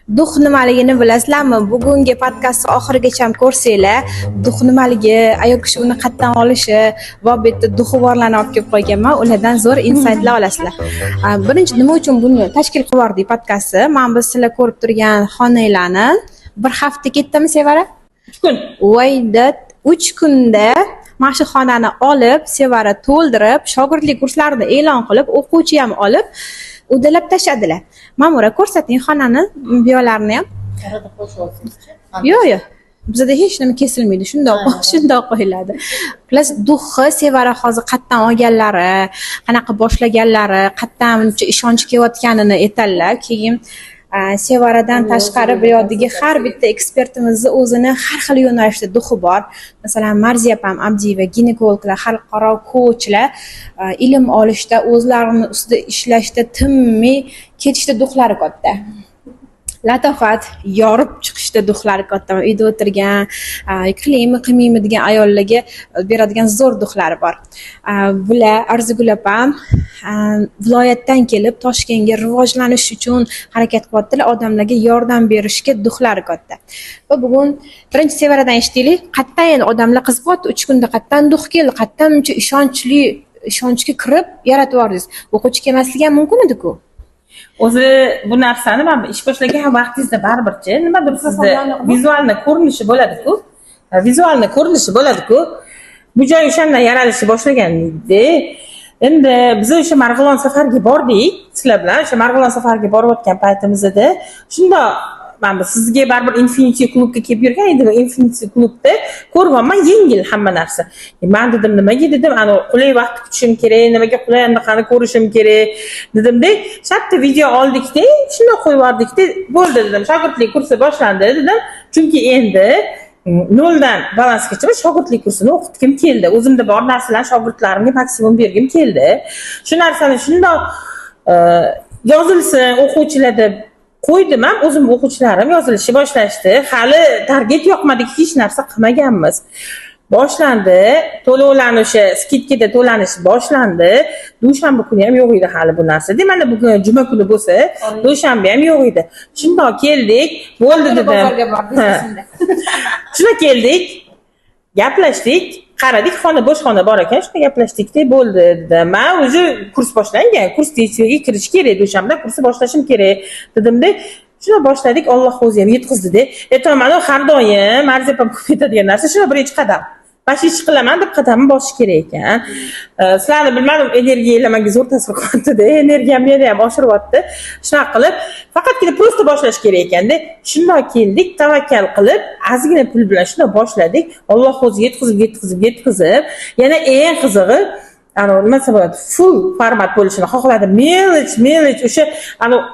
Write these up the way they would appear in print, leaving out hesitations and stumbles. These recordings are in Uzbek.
Dux nimaligini bilasizlarmi? Bugungi podkastni oxirigacha ko'rsanglar, dux nimaligi, ayol kishi uni qayerdan olishi va bu yerda duxi borlarni olib kelib qo'yganman. Ulardan zo'r insightlar olasizlar. Birinchi nima uchun buni tashkil qilib yubordik podkastni? Mana biz sizlar ko'rib turgan xonanglarni bir hafta ketdimi Sevara? 3 kun. Voyda 3 kunda mana shu xonani olib, Sevara to'ldirib, shogirdlik kurslarini e'lon qilib, o'quvchi ham olib, uddalab tashladilar. Ma'mura ko'rsating xonani, biyolarni ham. Yo'q. Bizda hech nima kesilmaydi. Shundoq qo'yiladi. Plus duxi Sevara hozir qayerdan olganlari, qanaqa boshlaganlari, qayerdan buncha ishonch kelayotganini aytadilar. Keyin Sevaradan tashqari bu yerdagi har bitta ekspertimizni o'zini har xil yo'nalishda duxi bor. Masalan, Marziya opam Abdiyeva ginekologlar, xalqaro ko'chlar ilm olishda, o'zlarini ustida ishlashda tinmay ketishda duxlari katta. Latofat yorib chiqishda duxlari katta. Uyda o'tirgan, qilmaymi degan ayollarga beradigan zo'r duxlari bor. Bular Arzigul opam viloyatdan kelib Toshkentga rivojlanish uchun harakat qilyaptilar, odamlarga yordam berishga duxlari katta. Va bugun birinchi Sevaradan eshitdik, qayerdan endi odamlar qiziqyapti, 3 kunda qayerdan dux keldi, qayerdan buncha ishonchga kirib yaratib yordingiz. O'quvchi kelmasligi ham mumkin edi-ku. O'zi bu narsani men ish boshlagan vaqtingizda baribirchi nimadir sizda vizualni ko'rinishi bo'ladi-ku. Vizualni ko'rinishi bo'ladi-ku. Bu joy o'shandan yaralishni boshlagan edi. Endi biz o'sha Marg'ilon safarga bordik, sizlar bilan o'sha Marg'ilon safarga borayotgan paytimizda shunda men sizga baribir Infinity klubga kelib yurgan edim. Infinity klubda ko'rganman, yengil hamma narsa. Men dedim, nimaga dedim, ana qulay vaqt kutishim kerak, nimaga qulay anaqani ko'rishim kerak dedimda, shartta video oldikda, shunday qo'yib yubordikda, bo'ldi dedim. Shogirdlik kursi boshlandi dedim. Chunki endi noldan balansgacha shogirdlik kursini o'qitgim keldi. O'zimda bor narsalarni shogirdlarimga maksimum bergim keldi. Shu narsani shunday yozilsin o'quvchilarda qo'ydim ham, o'zim o'quvchilarim yozilishni boshlashdi. Hali target yoqmadi, hech narsa qilmaganmiz. Boshlandi, to'lovlarni o'sha skidkada to'lanish boshlandi. Dushanba kuni ham yo'q edi hali bu narsa. Mana bugun juma kuni bo'lsa, dushanba ham yo'q edi. Shunday keldik, bo'ldi dedim. Shuna keldik, gaplashdik, qaradik, bo'sh xona bor ekan, shunday gaplashdik-da, bo'ldi dedim. Men o'zi kurs boshlangan, kurs tezligiga kirish kerak, dushanba kursi boshlashim kerak dedim-da. Shuna boshladik, Alloh o'zi ham yetkazdi-da. Aytaman, har doim Marziya opam ko'p aytadigan narsa, shuna birinchi qadam. Bashi qilaman deb qadamni bosish kerak ekan. Sizlarni bilmadim, energiyalar menga zo'r ta'sir qilyapti-da, energiyam meni ham oshiryapti. Shunaqa qilib, faqatgina prosta boshlash kerak ekanda. Shunday keldik, tavakkal qilib, ozgina pul bilan shunday boshladik. Alloh o'zi yetkazib, yana eng qizig'i nima bo'ladi, full format bo'lishini xohladim. Melish o'sha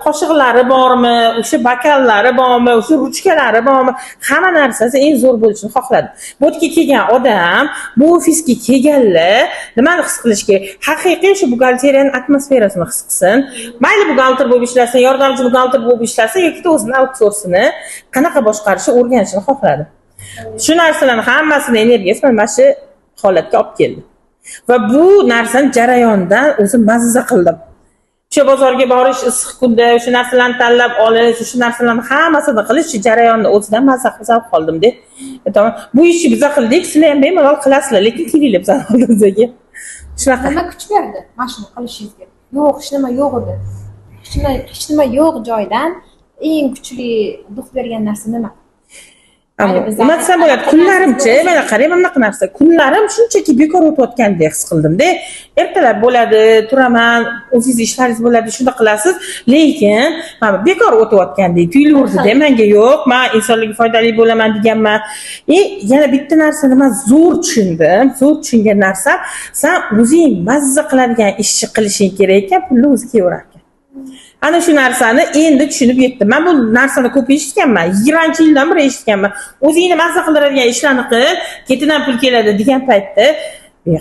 qoshiqlari bormi, o'sha bakallari bormi, o'sha ruchkalari bormi, hamma narsasi eng zo'r bo'lishini xohladim. Bu yerga kelgan odam, bu ofisga kelganlar nimani his qilish kerak? Haqiqiy o'sha buxgalteriyaning atmosferasini his qilsin. Mayli buxgalter bo'lib ishlasin, yordamchi buxgalter bo'lib ishlasin yoki o'zini outsourcini qanaqa boshqarishni o'rganishni xohladim. Shu narsalarning hammasini energiyasi mana shu holatga olib keldi. Va bu narsani jarayondan o'zim mazza qildim. O'sha bozorga borish, issiq kunda o'sha narsalarni tanlab olish, o'sha narsalarni hammasini qilish jarayonida o'zidan mazza qilib qoldim-da. Bu ishni biz qildik, sizlar ham bemalol qilasizlar, lekin kelinglar bizning oldimizga. Shunaqa. Nima kuch berdi mana shuni qilishingizga? Yo'q, hech nima yo'q edi. Hech nima yo'q joydan eng kuchli dux bergan narsa nima? Nima desam bo'ladi, kunlarimcha, mana qarang, mana bunaqa narsa. Kunlarim shunchaki bekor o'tayotgandek his qildim-da. Ertalab bo'ladi, turaman, ofis ishlaringiz bo'ladi, shunda qilasiz, lekin mana bekor o'tayotgandek tuyulaverdi-da menga. Yo'q, men insonlarga foydali bo'laman deganman. Yana bitta narsani men zo'r tushundim. Zo'r tushungan narsa, sen o'zing mazza qiladigan ishni qilishing kerak ekan, pulni o'zi kelaverar ekan. Ana shu narsani endi tushunib yetdim. Men bu narsani ko'p eshitganman. 20 yildan beri eshitganman. O'zingni mazza qiladigan ishlarni qil, ketidan pul keladi degan paytda,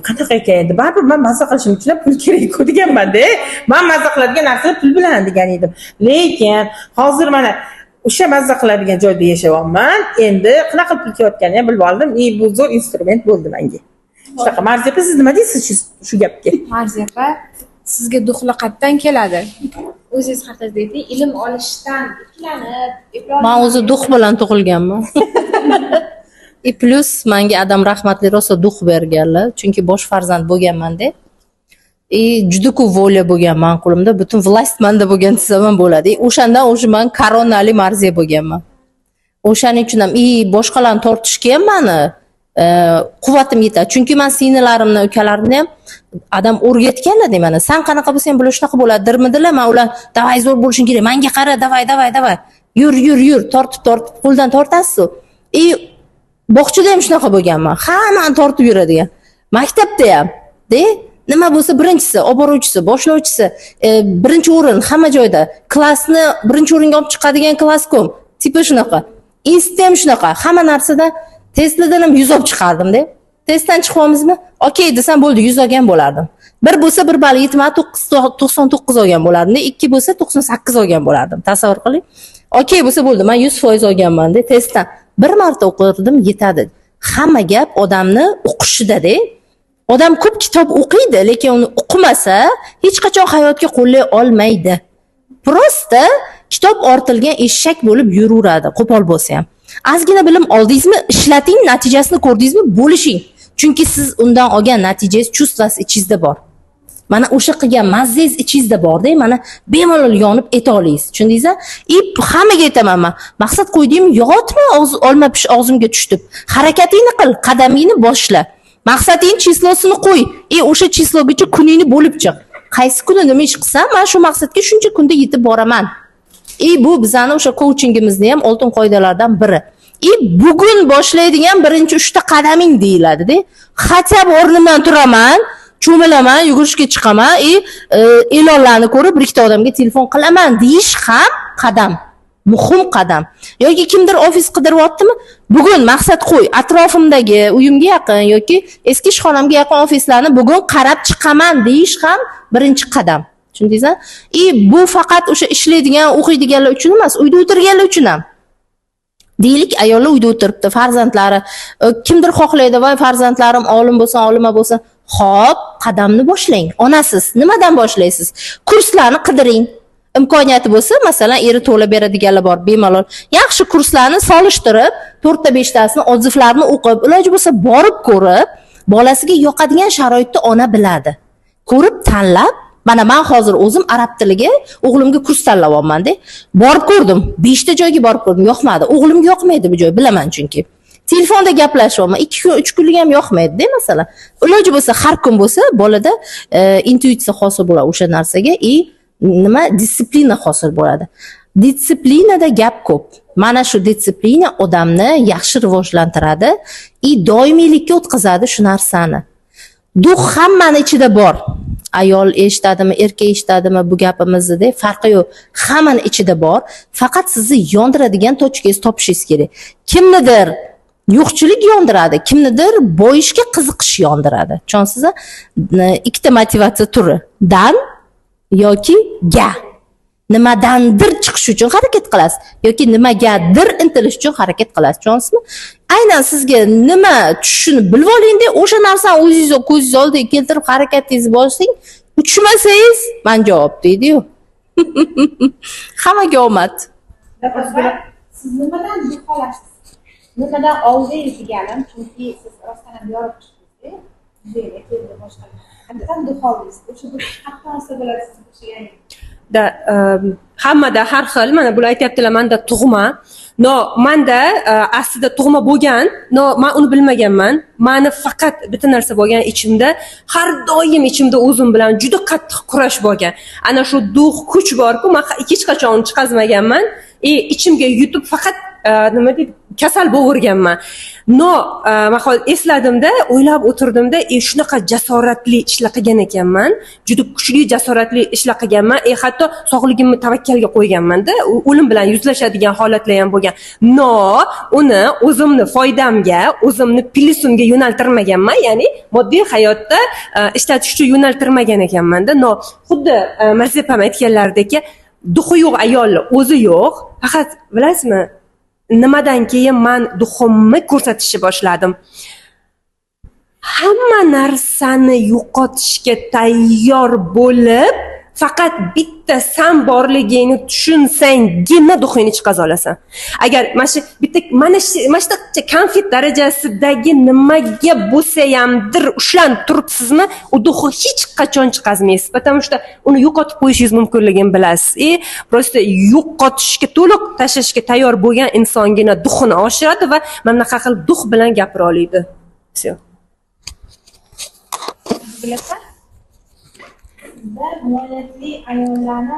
qanaqa ekan endi? Baribir men mazza qilishim uchun pul kerak-ku deganman-da. Men mazza qiladigan narsa pul bilan degan edim. Lekin hozir mana o'sha mazza qiladigan joyda yashayapman. Endi qanaqa pul kelayotganini bilib oldim. Bu zo'r instrument bo'ldi menga. Shunaqa. Marziya opa, siz nima deysiz shu gapga? Marziya opa, Sizga duxli qayerdan keladi? O'zingiz haqingizda ayting, ilm olishdan ikkilanib, Men o'zi dux bilan tug'ilganman. Plus menga adam rahmatli rosa dux berganlar, chunki bosh farzand bo'lganman-da. Juda ko'p voля bo'lgan men qo'limda, butun vlast menda bo'lgan desam ham bo'ladi. O'shandan men koronali marziya bo'lganman. O'shaning uchun ham boshqalarni tortishga ham meni quvvatim yetadi. Chunki men singillarimni, ukalarimni ham adam o'rgatganlar mana. Sen qanaqa bo'lsang, bular shunaqa bo'ladi, dirmidilar. Men ular davay zo'r bo'lishing kerak. Menga qara, davay. Yur, tortib qo'ldan tortasiz. Bog'chada ham shunaqa bo'lganman. Hammani tortib yuradigan. Maktabda ham, nima bo'lsa birinchisi, olib boruvchisi, boshlovchisi, birinchi o'rin hamma joyda. Klassni birinchi o'ringa olib chiqadigan klasskom. Tipi shunaqa. Institutda ham shunaqa. Hamma narsada testlardan ham 100 olib chiqardim-da. Testdan chiqyapmizmi? Okey desam bo'ldi, 100 olgan bo'lardim. Bir bo'lsa bir ball yetmadi, 99 olgan bo'lardim. Ikki bo'lsa 98 olgan bo'lardim. Tasavvur qiling. Okey bo'lsa bo'ldi, men 100% olganman-da testdan. Bir marta o'qirdim, yetadi. Hamma gap odamni o'qishida-da. Odam ko'p kitob o'qiydi, lekin uni o'qimasa, hech qachon hayotga qo'llay olmaydi. Prosta kitob ortilgan eshak bo'lib yuraveradi, qo'pol bo'lsa ham. Ozgina bilim oldingizmi, ishlating, natijasini ko'rdingizmi, bo'lishing. Chunki siz undan olgan natijangiz, chuvstvangiz ichingizda bor. Mana o'sha qilgan mazangiz ichingizda bor-da, mana bemalol yonib eta olasiz. Tushundingizmi? Hammaga aytaman men. Maqsad qo'ydim, yotma, olma pish og'zimga tushdi. Harakatingni qil, qadamingni boshla. Maqsading chislosini qo'y. O'sha chislogacha kuningni bo'lib chiq. Qaysi kuni nima ish qilsam, men shu maqsadga shuncha kunda yetib boraman. Bu bizani o'sha coachingimizni ham oltin qoidalardan biri. Bugun boshlaydigan birinchi 3 ta qadaming deyiladi-da. Hatto o'rnimdan turaman, cho'milaman, yugurishga chiqaman, e'lonlarni ko'rib bir ikkita odamga telefon qilaman deyish ham qadam. Muhim qadam. Yoki kimdir ofis qidiryaptimi? Bugun maqsad qo'y, atrofimdagi uyimga yaqin yoki eski ishxonamga yaqin ofislarni bugun qarab chiqaman deyish ham birinchi qadam. Tushundingizmi? Bu faqat o'sha ishlaydigan, o'qiydiganlar uchun emas, uyda o'tirganlar uchun ham. Deylik, ayollar uyda o'tiribdi, farzandlari, kimdir xohlaydi, voy farzandlarim olim bo'lsin, olima bo'lsin. Xo'p, qadamni boshlang. Onasiz nimadan boshlaysiz? Kurslarni qidiring. Imkoniyati bo'lsa, masalan, eri to'lab beradiganlar bor, bemalol. Yaxshi kurslarni solishtirib, 4 ta 5 tasini odzivlarni o'qib, iloji bo'lsa borib ko'rib, bolasiga yoqadigan sharoitni ona biladi. Ko'rib tanlab, mana men hozir o'zim arab tiliga o'g'limga kurs tanlayapman-da. Borib ko'rdim, 5 ta joyga borib ko'rdim, yoqmadi. O'g'limga yoqmaydi bu joy, bilaman chunki. Telefonda gaplashyapman, 2 kun, 3 kunlik ham yoqmaydi-da, masalan. Iloji bo'lsa har kun bo'lsa, bolada intuitsiya hosil bo'ladi o'sha narsaga, disiplina hosil bo'ladi. Disiplinada gap ko'p. Mana shu disiplina odamni yaxshi rivojlantiradi, doimiylikka o'tkazadi shu narsani. Duh hammani ichida bor. Ayol eshitadimi, erkak eshitadimi bu gapimizni, farqi yo'q. Hammani ichida bor. Faqat sizni yondiradigan tochkangizni topishingiz kerak. Kimnidir yo'qchilik yondiradi, kimnidir boyishga qiziqish yondiradi. Tushunasizmi? Ikkita motivatsiya turi. Dan yoki ga. Nimadandir chiqish uchun harakat qilasiz yoki nimagadir intilish uchun harakat qilasiz. Tushunasizmi? Aynan sizga nima tushishini bilib oling-da, o'sha narsani o'zingiz ko'zingiz oldiga keltirib harakatingizni boshlang. Uchmasangiz, men javob deydi-yu. Hammaga omad. Siz nimadan duxolasiz? Nimadan oldingiz deganim, chunki siz rostdan ham yorib chiqdingiz-da. Juda keldi boshqa. Qanday duxoldingiz? O'sha bir qattiq narsa bo'ladi siz o'xshagan. Hammada har xil, mana bular aytayaptilar, menda tug'ma. Menda aslida tug'ma bo'lgan, men uni bilmaganman. Meni faqat bitta narsa bo'lgan ichimda, har doim ichimda o'zim bilan juda qattiq kurash bo'lgan. Ana shu dux kuch bor-ku, men hech qachon uni chiqazmaganman. Ichimga yutib faqat nima deydi, kasal bo'laverganman. Men hozir esladimda, o'ylab o'tirdimda, shunaqa jasoratli ishlar qilgan ekanman. Juda kuchli jasoratli ishlar qilganman. Hatto sog'ligimni tavakkalga qo'yganman-da. O'lim bilan yuzlashadigan holatlar ham bo'lgan. Uni o'zimni foydamga, o'zimni plyusimga yo'naltirmaganman. Ya'ni moddiy hayotda ishlatish uchun yo'naltirmagan ekanman-da. Xuddi Marzipam aytganlaridek, duxi yo'q ayolni o'zi yo'q. Faqat bilasizmi, nimadan keyin men duximni ko'rsatishni boshladim. hamma narsani yo'qotishga tayyor bo'lib, faqat bitta san borligingni tushunsanggina duxingni chiqaza olasan. Agar mana shu bitta mana shu konfet darajasidagi nimaga bo'lsa hamdir ushlanib turibsizmi, u duxni hech qachon chiqazmaysiz. Потому что uni yo'qotib qo'yishingiz mumkinligini bilasiz. Просто yo'qotishga, to'liq tashlashga tayyor bo'lgan insongina duxini oshiradi va mana bunaqa qilib dux bilan gapira oladi. Все. Bilasizlar? Bizda muolatli ayollarni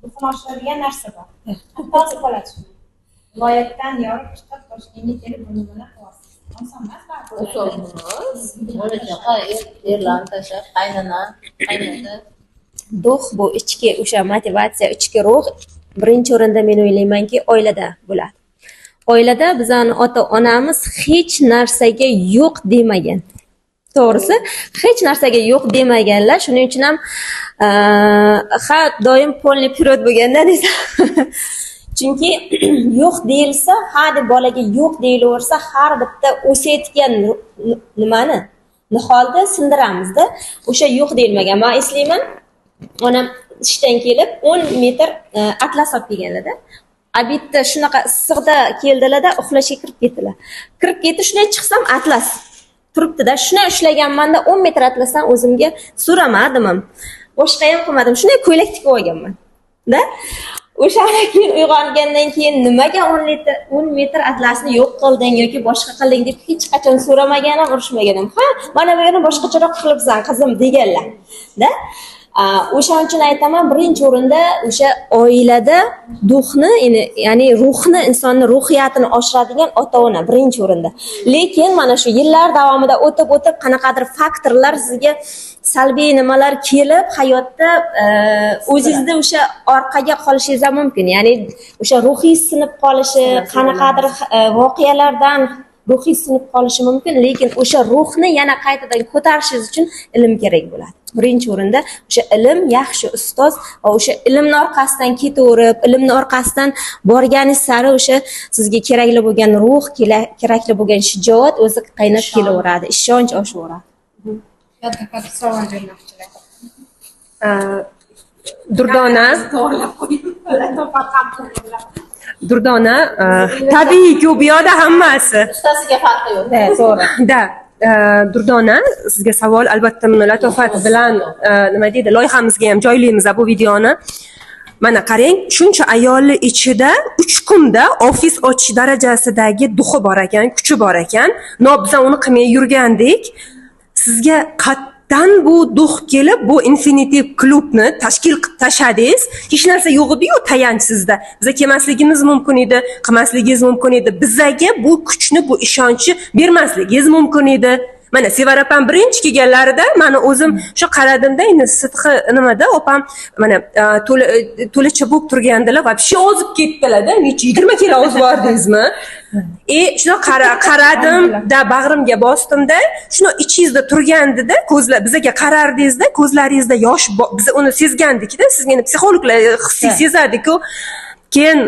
duxini oshiradigan narsa bor. To'g'ri holat shu. Viloyatdan yorib chiqib Toshkentga kelib buni bilan qilyapsiz. Oson emas baribir. Erlarni tashlab, qaynana. Dux bu ichki o'sha motivatsiya, ichki ruh birinchi o'rinda men o'ylaymanki oilada bo'ladi. Oilada bizani ota-onamiz hech narsaga yo'q demagan. To'g'risi, hech narsaga yo'q demaganlar. Shuning uchun ham doim polniy period bo'lganda desam. Chunki yo'q deyilsa, deb bolaga yo'q deyilaversa, har bitta o'sayotgan nimani niholda sindiramizda. O'sha yo'q deyilmagan. Men eslayman, onam ishdan kelib 10 metr atlas olib kelganlarda. Bitta shunaqa issiqda keldilarda, uxlashga kirib ketdilar. Kirib ketdi, shunday chiqsam atlas turibdi-da, shunday ushlaganmanda 10 metr atlasdan o'zimga so'ramadim ham. Boshqa ham qilmadim. Shunday ko'ylak tikib olganman. Da? O'shadan keyin uyg'ongandan keyin nimaga 10 metr atlasni yo'q qilding yoki boshqa qilding deb hech qachon so'ramaganim, urishmaganim. Mana buni boshqacharoq qilibsan qizim deganlar. Da? O'shaning uchun aytaman, birinchi o'rinda o'sha oilada duxni, ya'ni ruhni, insonning ruhiyatini oshiradigan ota-ona birinchi o'rinda. Lekin mana shu yillar davomida o'tib qanaqadir faktorlar sizga salbiy nimalar kelib, hayotda o'zingizda o'sha orqaga qolishingiz ham mumkin. Ya'ni o'sha ruhiy sinib qolishi, qanaqadir voqealardan ruhiy sinib qolishi mumkin, lekin o'sha ruhni yana qaytadan ko'tarishingiz uchun ilm kerak bo'ladi. Birinchi o'rinda o'sha ilm, yaxshi ustoz va o'sha ilmning orqasidan ketaverib, ilmning orqasidan borganingiz sari o'sha sizga kerakli bo'lgan ruh, kerakli bo'lgan shijoat o'zi qaynab kelaveradi, ishonch oshaveradi. Katta savol bermoqchilar. Durdona, tabiiyki u yoqda hammasi. Ustasiga farqi yo'q. To'g'ri. Da. Durdona, sizga savol, albatta buni latofat bilan nima deydi, loyihamizga ham joylaymiz bu videoni. Mana qarang, shuncha ayolning ichida 3 kunda ofis ochish darajasidagi duxi bor ekan, kuchi bor ekan. Biz uni qilmay yurgandik. Sizga qatdan bu dux kelib, bu infinitiv klubni tashkil qilib tashladingiz. Hech narsa yo'q edi-yu tayanch sizda. Biza kelmasligimiz mumkin edi, qilmasligingiz mumkin edi. Bizaga bu kuchni, bu ishonchni bermasligingiz mumkin edi. Mana Sevara opam birinchi kelganlarida mana o'zim shu qaradimda, endi sidqi nimada opam mana to'lacha bo'lib turgandilar, вообще ozib ketdilar-da. Necha 20 kilo ozib bordingizmi? Shuna qaradim, da bag'rimga bostimda, shuni ichingizda turgandida, ko'zlar bizaga qarardingizda, ko'zlaringizda yosh, biz uni sezgandik-da, sizga psixologlar hissiy sezadi-ku. Keyin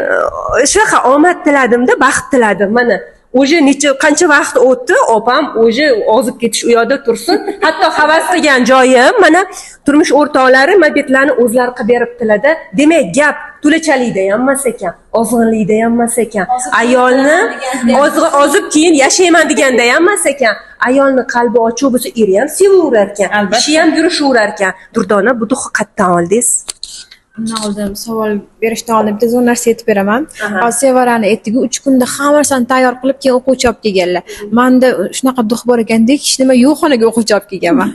shunaqa omad tiladimda, baxt tiladim. Mana o'sha qancha vaqt o'tdi, opam o'sha ozib ketish u yoqda tursin. Hatto havas qilgan joyim, mana turmush o'rtoqlari mabitlarni o'zlari qilib beribdilar-da. Demak, gap to'lachalikda ham emas ekan, ozg'inlikda ham emas ekan. Ayolni ozib keyin yashayman deganda ham emas ekan. Ayolni qalbi ochiq bo'lsa, eri ham sevaverar ekan, ishi ham yurishaverar ekan. Durdona, bu duxni qayerdan oldingiz? Undan oldin savol berishdan oldin bitta zo'r narsa aytib beraman. Sevarani aytdiku, 3 kunda hamma narsani tayyor qilib, keyin o'quvchi olib kelganlar. Menda shunaqa dux bor ekandek, hech nima yo'q, xonaga o'quvchi olib kelganman.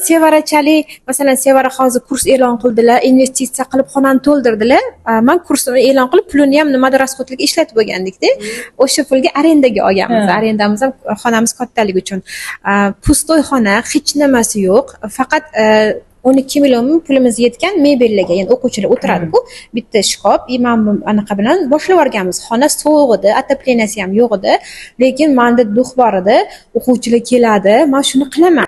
Sevarachalik, masalan, Sevara hozir kurs e'lon qildilar, investitsiya qilib xonani to'ldirdilar. Men kursni e'lon qilib, pulini ham nimada rasxodlarga ishlatib bo'lgandik-da. O'sha pulga arendaga olganmiz. Arendamiz ham xonamiz kattaligi uchun. Pustoy xona, hech nimasi yo'q. Faqat 12 million pulimiz yetgan mebellarga, ya'ni o'quvchilar o'tiradi-ku, bitta shkop, men anaqa bilan boshlab o'rganmiz. Xona sovuq edi, otopleniyasi ham yo'q edi, lekin menda dux bor edi, o'quvchilar keladi, men shuni qilaman.